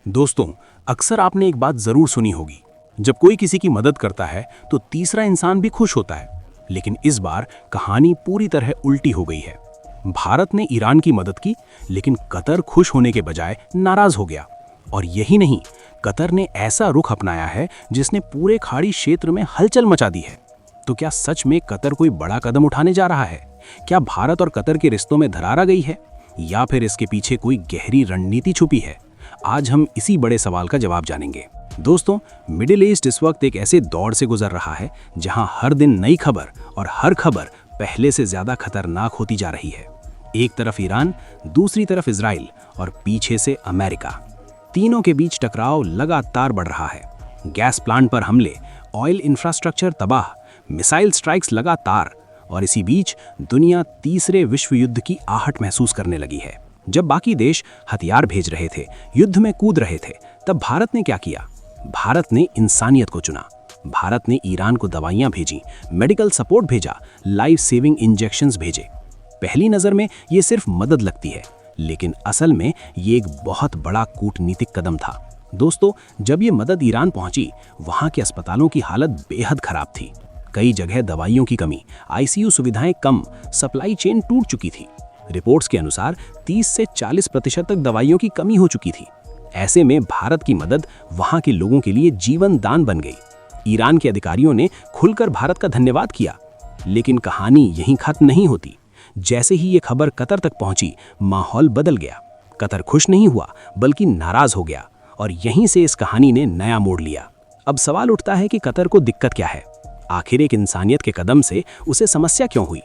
दोस्तों, अक्सर आपने एक बात जरूर सुनी होगी, जब कोई किसी की मदद करता है तो तीसरा इंसान भी खुश होता है। लेकिन इस बार कहानी पूरी तरह उल्टी हो गई है। भारत ने ईरान की मदद की, लेकिन कतर खुश होने के बजाय नाराज हो गया। और यही नहीं, कतर ने ऐसा रुख अपनाया है जिसने पूरे खाड़ी क्षेत्र में हलचल मचा दी है। तो क्या सच में कतर कोई बड़ा कदम उठाने जा रहा है? क्या भारत और कतर के रिश्तों में दरार आ गई है, या फिर इसके पीछे कोई गहरी रणनीति छुपी है? आज हम इसी बड़े सवाल का जवाब जानेंगे। दोस्तों, मिडिल ईस्ट इस वक्त एक ऐसे दौर से गुजर रहा है जहां हर दिन नई खबर और हर खबर पहले से ज्यादा खतरनाक होती जा रही है। एक तरफ ईरान, दूसरी तरफ इजराइल और पीछे से अमेरिका। तीनों के बीच टकराव लगातार बढ़ रहा है। गैस प्लांट पर हमले, ऑयल इंफ्रास्ट्रक्चर तबाह, मिसाइल स्ट्राइक्स लगातार। और इसी बीच दुनिया तीसरे विश्व युद्ध की आहट महसूस करने लगी है। जब बाकी देश हथियार भेज रहे थे, युद्ध में कूद रहे थे, तब भारत ने क्या किया? भारत ने इंसानियत को चुना। भारत ने ईरान को दवाइयां भेजी, मेडिकल सपोर्ट भेजा, लाइफ सेविंग इंजेक्शंस भेजे। पहली नजर में ये सिर्फ मदद लगती है, लेकिन असल में ये एक बहुत बड़ा कूटनीतिक कदम था। दोस्तों, जब ये मदद ईरान पहुंची, वहां के अस्पतालों की हालत बेहद खराब थी। कई जगह दवाइयों की कमी, आईसीयू सुविधाएं कम, सप्लाई चेन टूट चुकी थी। रिपोर्ट्स के अनुसार 30 से 40% तक दवाइयों की कमी हो चुकी थी। ऐसे में भारत की मदद वहां के लोगों के लिए जीवन दान बन गई। ईरान के अधिकारियों ने खुलकर भारत का धन्यवाद किया। लेकिन कहानी यहीं खत्म नहीं होती। जैसे ही ये खबर कतर तक पहुंची, माहौल बदल गया। कतर खुश नहीं हुआ, बल्कि नाराज हो गया। और यहीं से इस कहानी ने नया मोड़ लिया। अब सवाल उठता है कि कतर को दिक्कत क्या है? आखिर एक इंसानियत के कदम से उसे समस्या क्यों हुई?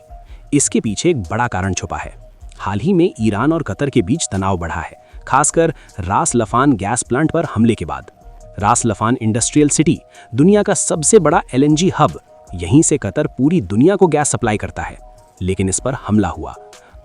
इसके पीछे एक बड़ा कारण छुपा है। हाल ही में ईरान और कतर के बीच तनाव बढ़ा है, खासकर रास लफान गैस प्लांट पर हमले के बाद। रास लफान इंडस्ट्रियल सिटी, दुनिया का सबसे बड़ा एलएनजी हब। यहीं से कतर पूरी दुनिया को गैस सप्लाई करता है। लेकिन इस पर हमला हुआ,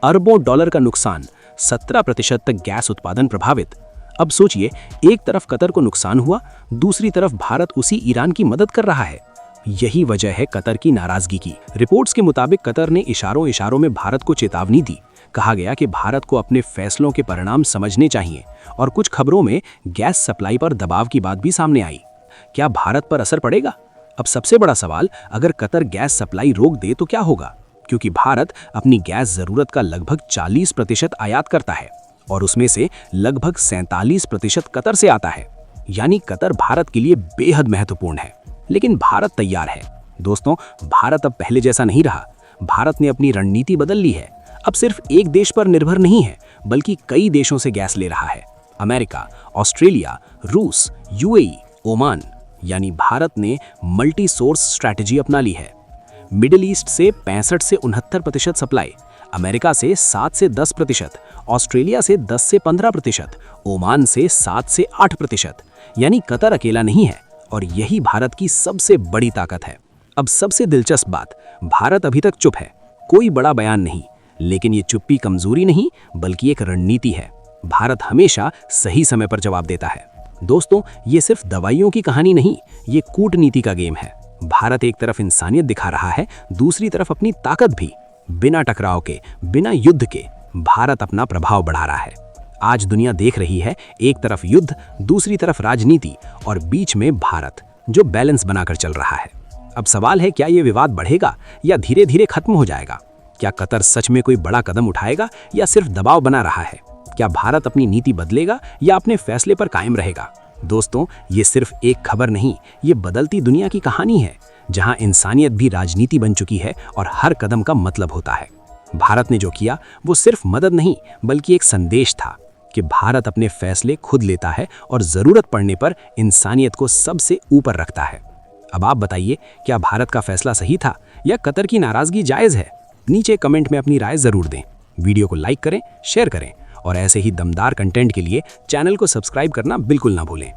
अरबों डॉलर का नुकसान, 17% तक गैस उत्पादन प्रभावित। अब सोचिए, एक तरफ कतर को नुकसान हुआ, दूसरी तरफ भारत उसी ईरान की मदद कर रहा है। यही वजह है कतर की नाराजगी की। रिपोर्ट्स के मुताबिक कतर ने इशारों में भारत को चेतावनी दी। कहा गया कि भारत को अपने फैसलों के परिणाम समझने चाहिए। और कुछ खबरों में गैस सप्लाई पर दबाव की बात भी सामने आई। क्या भारत पर असर पड़ेगा? अब सबसे बड़ा सवाल, अगर कतर गैस सप्लाई रोक दे तो क्या होगा? क्योंकि भारत अपनी गैस जरूरत का लगभग 40% आयात करता है और उसमें से लगभग 47% कतर से आता है। यानी कतर भारत के लिए बेहद महत्वपूर्ण है। लेकिन भारत तैयार है। दोस्तों, भारत अब पहले जैसा नहीं रहा। भारत ने अपनी रणनीति बदल ली है। अब सिर्फ एक देश पर निर्भर नहीं है, बल्कि कई देशों से गैस ले रहा है। अमेरिका, ऑस्ट्रेलिया, रूस, यूएई, ओमान। यानी भारत ने मल्टी सोर्स स्ट्रैटेजी अपना ली है। मिडिल ईस्ट से 65 से 69% सप्लाई, अमेरिका से 7 से 10%, ऑस्ट्रेलिया से 10 से 15%, ओमान से 7 से 8%। यानी कतर अकेला नहीं है। और यही भारत की सबसे बड़ी ताकत है। अब सबसे दिलचस्प बात, भारत अभी तक चुप है, कोई बड़ा बयान नहीं। लेकिन ये चुप्पी कमजोरी नहीं, बल्कि एक रणनीति है। भारत हमेशा सही समय पर जवाब देता है। दोस्तों, ये सिर्फ दवाइयों की कहानी नहीं, ये कूटनीति का गेम है। भारत एक तरफ इंसानियत दिखा रहा है, दूसरी तरफ अपनी ताकत भी। बिना टकराव के, बिना युद्ध के भारत अपना प्रभाव बढ़ा रहा है। आज दुनिया देख रही है, एक तरफ युद्ध, दूसरी तरफ राजनीति और बीच में भारत, जो बैलेंस बनाकर चल रहा है। अब सवाल है, क्या ये विवाद बढ़ेगा या धीरे धीरे खत्म हो जाएगा? क्या कतर सच में कोई बड़ा कदम उठाएगा या सिर्फ दबाव बना रहा है? क्या भारत अपनी नीति बदलेगा या अपने फैसले पर कायम रहेगा? दोस्तों, ये सिर्फ एक खबर नहीं, ये बदलती दुनिया की कहानी है, जहां इंसानियत भी राजनीति बन चुकी है और हर कदम का मतलब होता है। भारत ने जो किया वो सिर्फ मदद नहीं, बल्कि एक संदेश था कि भारत अपने फैसले खुद लेता है और जरूरत पड़ने पर इंसानियत को सबसे ऊपर रखता है। अब आप बताइए, क्या भारत का फैसला सही था या कतर की नाराजगी जायज है? नीचे कमेंट में अपनी राय जरूर दें। वीडियो को लाइक करें, शेयर करें और ऐसे ही दमदार कंटेंट के लिए चैनल को सब्सक्राइब करना बिल्कुल ना भूलें।